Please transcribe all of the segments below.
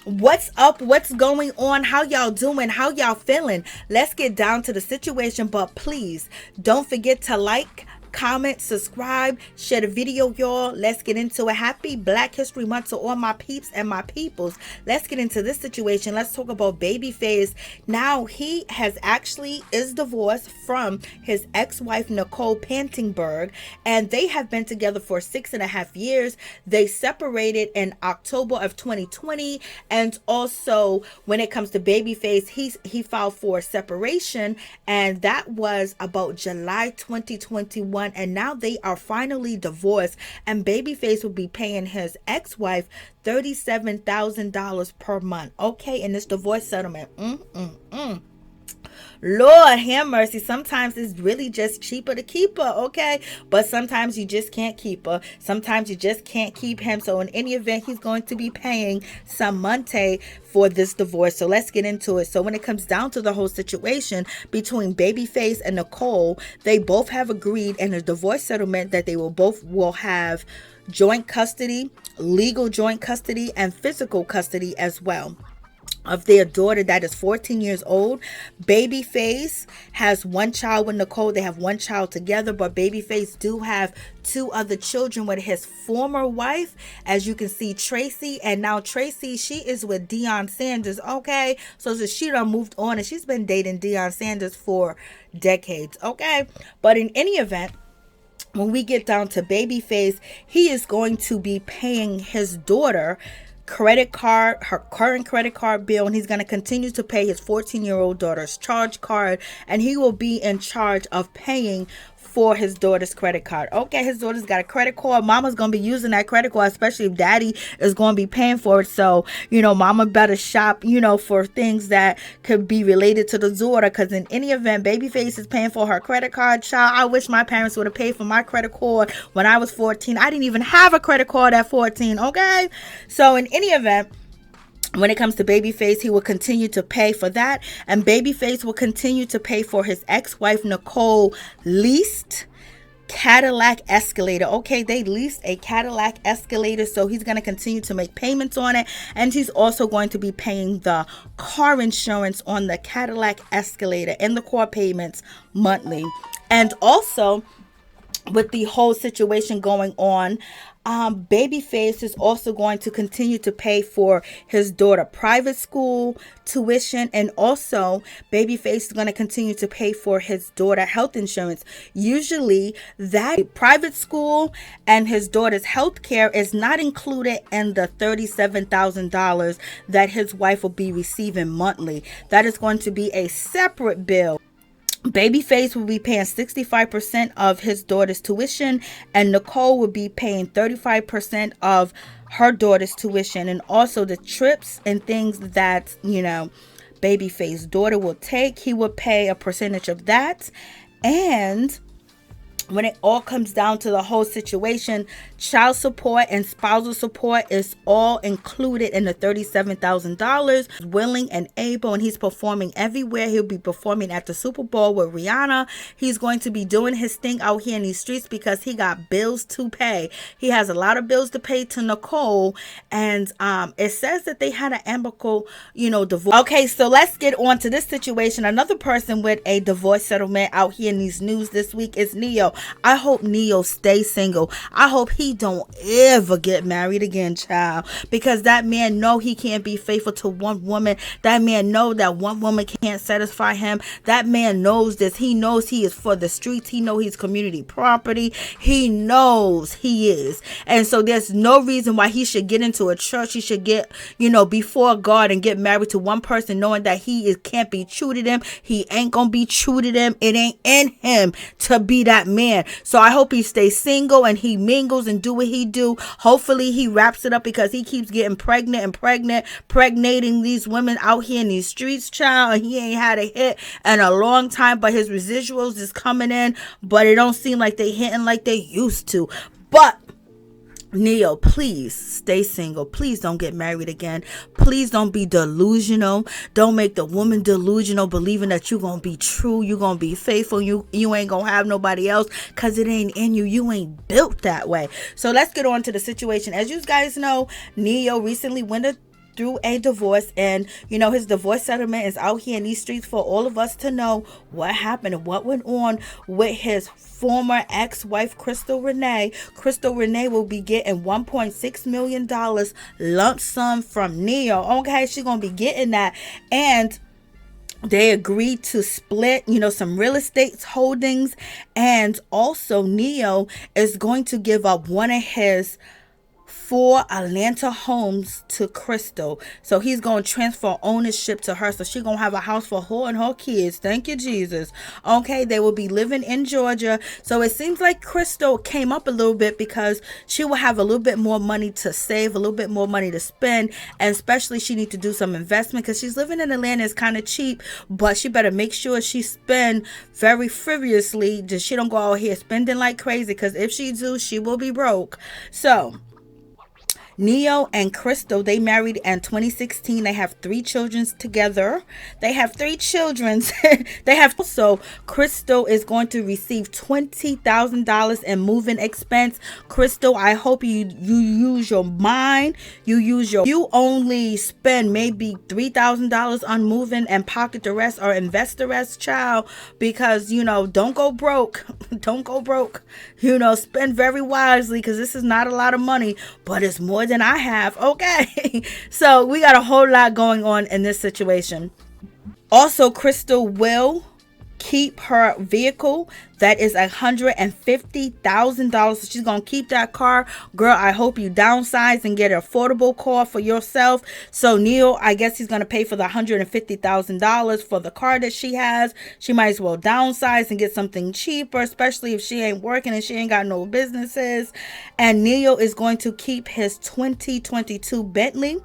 What's up? What's going on? How y'all doing? How y'all feeling? Let's get down to the situation, but please don't forget to like, comment, subscribe, share the video, y'all. Let's get into it. Happy Black History Month to all my peeps and my peoples. Let's get into this situation. Let's talk about Babyface. Now, he has actually is divorced from his ex-wife Nicole Pantingberg, and they have been together for 6.5 years. They separated in October of 2020, and also when it comes to Babyface, he filed for separation, and that was about July 2021. And now they are finally divorced, and Babyface will be paying his ex-wife $37,000 per month. Okay, in this divorce settlement. Lord have mercy. Sometimes it's really just cheaper to keep her, okay? But sometimes you just can't keep her. Sometimes you just can't keep him. So in any event, he's going to be paying some money for this divorce. So let's get into it. So when it comes down to the whole situation between Babyface and Nicole, they both have agreed in a divorce settlement that they will have joint custody, legal joint custody, and physical custody as well of their daughter that is 14 years old. Babyface has one child with Nicole. They have one child together, but Babyface do have two other children with his former wife, as you can see, Tracy. And now Tracy, she is with Deion Sanders, okay? So she done moved on, and she's been dating Deion Sanders for decades, okay? But in any event, when we get down to Babyface, he is going to be paying his daughter her current credit card bill, and he's going to continue to pay his 14-year-old daughter's charge card, and he will be in charge of paying for his daughter's credit card. Okay, his daughter's got a credit card. Mama's going to be using that credit card, especially if daddy is going to be paying for it. So, mama better shop, for things that could be related to the daughter, because in any event, Babyface is paying for her credit card. Child, I wish my parents would have paid for my credit card when I was 14. I didn't even have a credit card at 14, okay? So in any event, when it comes to Babyface, he will continue to pay for that, and Babyface will continue to pay for his ex-wife Nicole leased Cadillac Escalator. Okay, they leased a Cadillac Escalator, so he's going to continue to make payments on it, and he's also going to be paying the car insurance on the Cadillac Escalator and the car payments monthly. And also, with the whole situation going on, Babyface is also going to continue to pay for his daughter private school tuition, and also Babyface is going to continue to pay for his daughter health insurance. Usually that private school and his daughter's health care is not included in the $37,000 that his wife will be receiving monthly. That is going to be a separate bill. Babyface will be paying 65% of his daughter's tuition, and Nicole will be paying 35% of her daughter's tuition, and also the trips and things that, Babyface's daughter will take. He will pay a percentage of that. And when it all comes down to the whole situation, child support and spousal support is all included in the $37,000. Willing and able, and he's performing everywhere. He'll be performing at the Super Bowl with Rihanna. He's going to be doing his thing out here in these streets because he got bills to pay. He has a lot of bills to pay to Nicole, and it says that they had an amicable, divorce. Okay, so let's get on to this situation. Another person with a divorce settlement out here in these news this week is Ne-Yo. I hope Ne-Yo stays single. I hope he don't ever get married again, child, because that man know he can't be faithful to one woman. That man know that one woman can't satisfy him. That man knows this. He knows he is for the streets. He know he's community property. He knows he is. And so there's no reason why he should get into a church. He should get, before God and get married to one person knowing that can't be true to them. He ain't gonna be true to them. It ain't in him to be that man. So I hope he stays single and he mingles and do what he do. Hopefully he wraps it up, because he keeps getting pregnating these women out here in these streets, child, and he ain't had a hit in a long time, but his residuals is coming in, but it don't seem like they hitting like they used to. But Ne-Yo, please stay single. Please don't get married again. Please don't be delusional. Don't make the woman delusional, believing that you're going to be true. You're going to be faithful. You ain't going to have nobody else, because it ain't in you. You ain't built that way. So let's get on to the situation. As you guys know, Ne-Yo recently went through a divorce, and his divorce settlement is out here in these streets for all of us to know what happened and what went on with his former ex-wife Crystal Renee. Crystal Renee will be getting $1.6 million lump sum from Neo. Okay, she's gonna be getting that, and they agreed to split, some real estate holdings, and also Neo is going to give up one of his 4 Atlanta homes to Crystal. So he's going to transfer ownership to her. So she's going to have a house for her and her kids. Thank you, Jesus. Okay, they will be living in Georgia. So it seems like Crystal came up a little bit because she will have a little bit more money to save, a little bit more money to spend, and especially she needs to do some investment because she's living in Atlanta. It's kind of cheap, but she better make sure she spend very frivolously. Just she don't go out here spending like crazy, because if she do, she will be broke. So Neo and Crystal, they married in 2016. They have 3 children together. They have 3 children. So Crystal is going to receive $20,000 in moving expense. Crystal, I hope you use your mind. You only spend maybe $3,000 on moving and pocket the rest or invest the rest, child, because don't go broke. Don't go broke. Spend very wisely, because this is not a lot of money, but it's more than I have. Okay. So we got a whole lot going on in this situation. Also, Crystal will keep her vehicle. That is $150,000. So she's gonna keep that car. Girl, I hope you downsize and get an affordable car for yourself. So Neil, I guess he's gonna pay for the $150,000 for the car that she has. She might as well downsize and get something cheaper, especially if she ain't working and she ain't got no businesses. And Neil is going to keep his 2022 Bentley.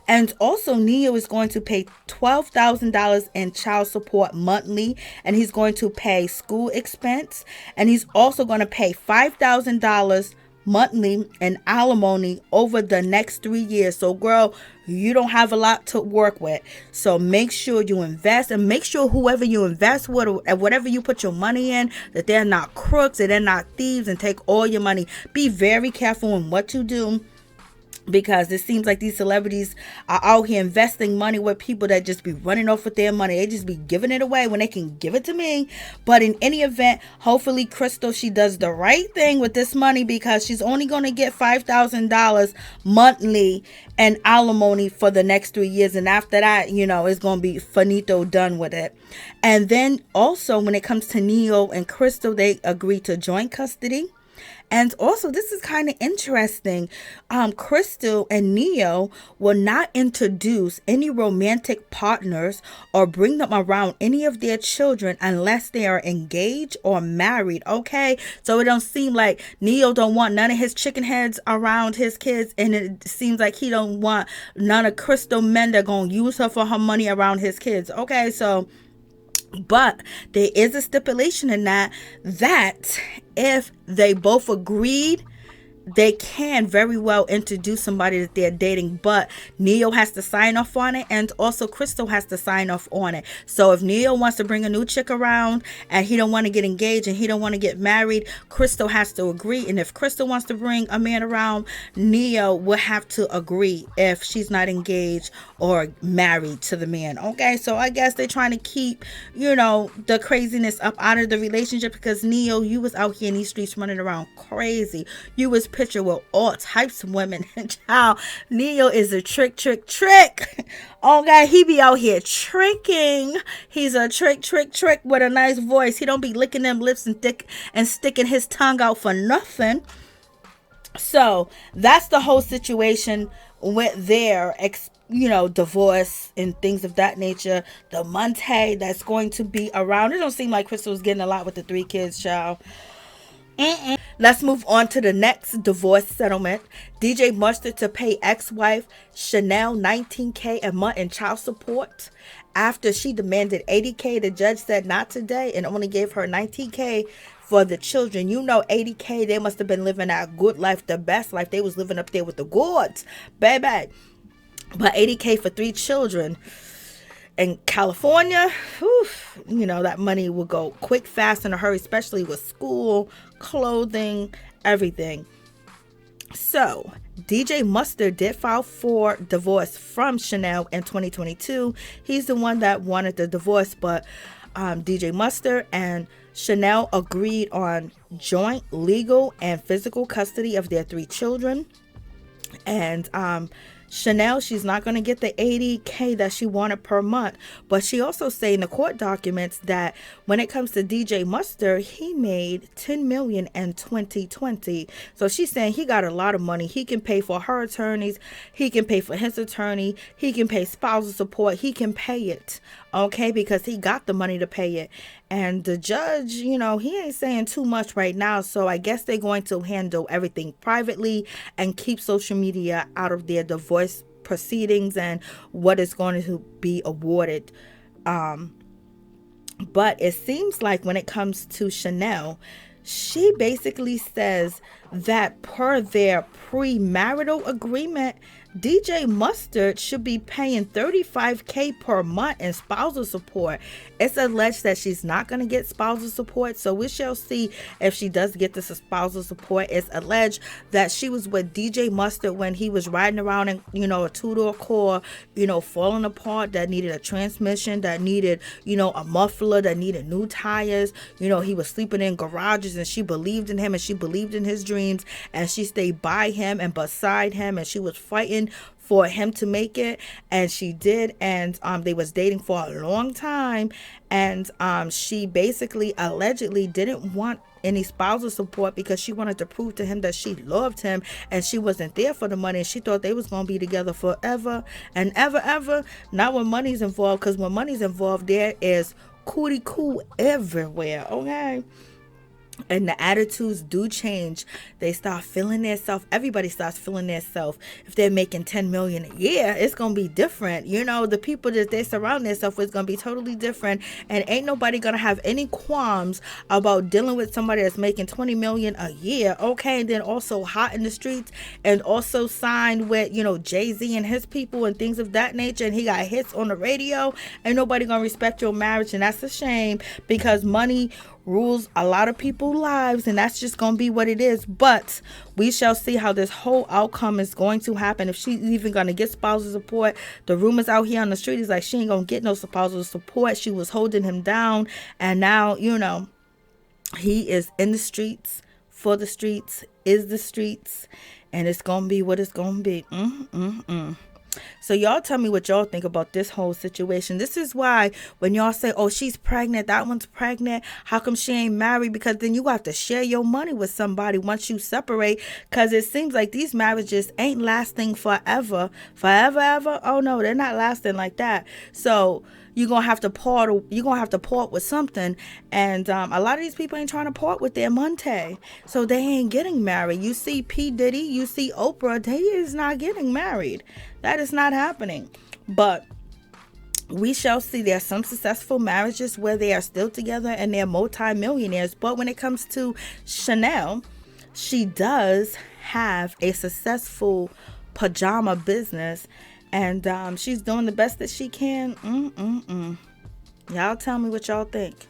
And also Neo is going to pay $12,000 in child support monthly, and he's going to pay school expense, and he's also going to pay $5,000 monthly in alimony over the next 3 years. So girl, you don't have a lot to work with. So make sure you invest, and make sure whoever you invest with or whatever you put your money in, that they're not crooks, that they're not thieves and take all your money. Be very careful in what you do, because it seems like these celebrities are out here investing money with people that just be running off with their money. They just be giving it away when they can give it to me. But in any event, hopefully Crystal, she does the right thing with this money, because she's only going to get $5,000 monthly and alimony for the next 3 years. And after that, it's going to be finito, done with it. And then also when it comes to Neo and Crystal, they agree to joint custody. And also, this is kind of interesting. Crystal and Neo will not introduce any romantic partners or bring them around any of their children unless they are engaged or married. Okay, so it don't seem like Neo don't want none of his chicken heads around his kids, and it seems like he don't want none of Crystal men that gonna use her for her money around his kids. Okay, so. But there is a stipulation in that if they both agreed, they can very well introduce somebody that they're dating, but Neo has to sign off on it, and also Crystal has to sign off on it. So if Neo wants to bring a new chick around and he don't want to get engaged and he don't want to get married, Crystal has to agree. And if Crystal wants to bring a man around, Neo will have to agree if she's not engaged or married to the man. Okay, so I guess they're trying to keep, the craziness up out of the relationship, because Neo, you was out here in these streets running around crazy. You was picture with all types of women. Child, Neo is a trick. Okay, he be out here tricking. He's a trick with a nice voice. He don't be licking them lips and sticking his tongue out for nothing. So that's the whole situation with their divorce and things of that nature. The Monte that's going to be around. It don't seem like Crystal's getting a lot with the 3 kids, child. Let's move on to the next divorce settlement. DJ Mustard to pay ex-wife Chanel $19K a month in child support after she demanded $80K. The judge said not today and only gave her $19K for the children. $80K, they must have been living that good life, the best life. They was living up there with the goods, baby. But $80K for 3 children. In California, that money will go quick, fast, in a hurry, especially with school, clothing, everything. So DJ Mustard did file for divorce from Chanel in 2022. He's the one that wanted the divorce, but DJ Mustard and Chanel agreed on joint legal and physical custody of their 3 children. And Chanel, she's not going to get the $80K that she wanted per month, but she also said in the court documents that when it comes to DJ Mustard, he made $10 million in 2020. So she's saying he got a lot of money. He can pay for her attorneys. He can pay for his attorney. He can pay spousal support. He can pay it, okay, because he got the money to pay it. And the judge, he ain't saying too much right now. So I guess they're going to handle everything privately and keep social media out of their divorce proceedings and what is going to be awarded. But it seems like when it comes to Chanel, she basically says that per their premarital agreement, DJ Mustard should be paying $35K per month in spousal support. It's alleged that she's not going to get spousal support, so we shall see if she does get this spousal support. It's alleged that she was with DJ Mustard when he was riding around in, a two-door car, falling apart, that needed a transmission, that needed, a muffler, that needed new tires. He was sleeping in garages, and she believed in him, and she believed in his dreams, and she stayed by him and beside him, and she was fighting for him to make it, and she did. And they was dating for a long time, and she basically allegedly didn't want any spousal support because she wanted to prove to him that she loved him, and she wasn't there for the money, and she thought they was going to be together forever and ever. Not when money's involved, because when money's involved, there is cootie coo everywhere, okay? And the attitudes do change. They start feeling their self. Everybody starts feeling their self. If they're making $10 million a year, it's going to be different. The people that they surround themselves with is going to be totally different. And ain't nobody going to have any qualms about dealing with somebody that's making $20 million a year. Okay. And then also hot in the streets, and also signed with, Jay-Z and his people and things of that nature. And he got hits on the radio. Ain't nobody going to respect your marriage. And that's a shame, because money rules a lot of people's lives, and that's just gonna be what it is. But we shall see how this whole outcome is going to happen, if she's even gonna get spousal support. The rumors out here on the street is like she ain't gonna get no spousal support. She was holding him down, and now he is in the streets, for the streets, is the streets, and it's gonna be what it's gonna be. So y'all tell me what y'all think about this whole situation. This is why when y'all say, oh, she's pregnant, that one's pregnant, how come she ain't married? Because then you have to share your money with somebody once you separate, because it seems like these marriages ain't lasting forever. Ever. Oh no, they're not lasting like that. So you're gonna have to part with something, and a lot of these people ain't trying to part with their money, so they ain't getting married. You see P. Diddy, you see Oprah, they is not getting married. That is not happening. But we shall see. There are some successful marriages where they are still together and they're multi-millionaires. But when it comes to Chanel, she does have a successful pajama business, and she's doing the best that she can. Y'all tell me what y'all think.